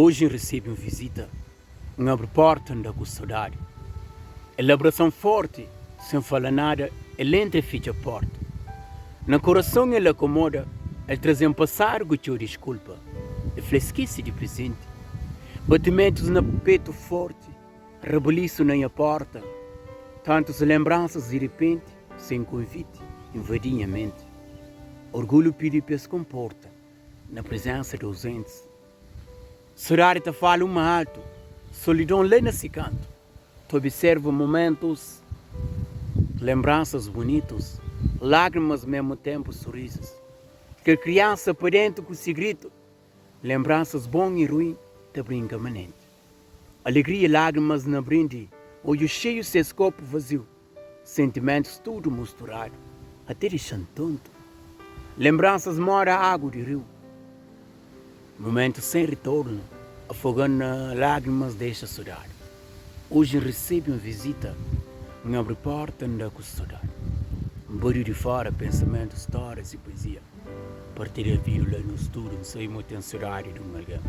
Hoje recebo uma visita, uma abre porta da saudade. Elaboração forte, sem falar nada, ele entra e fecha a porta. No coração ele acomoda, ele traz um passar com teu desculpa. E fresquice de presente. Batimentos no peito forte, rebeliço na minha porta. Tantas lembranças de repente, sem convite, invadem a mente. Orgulho pede para se comporta, na presença de ausentes. Saudade te fala alto, solidão lê nesse canto. Tu observa momentos, lembranças bonitas, lágrimas ao mesmo tempo sorrisos. Que criança por dentro com segredo, lembranças bom e ruim, te brinca manente. Alegria e lágrimas na brinde, olho cheio sem copo vazio, sentimentos tudo misturado, até deixando tonto. Lembranças mora a água de rio, momentos sem retorno, afogando lágrimas deixa saudade. Hoje recebo uma visita, me abre porta da saudade. Um barulho de fora, pensamentos, histórias e poesia. Partilha a vírgula no estudo, não sei muito em saudade de alguém.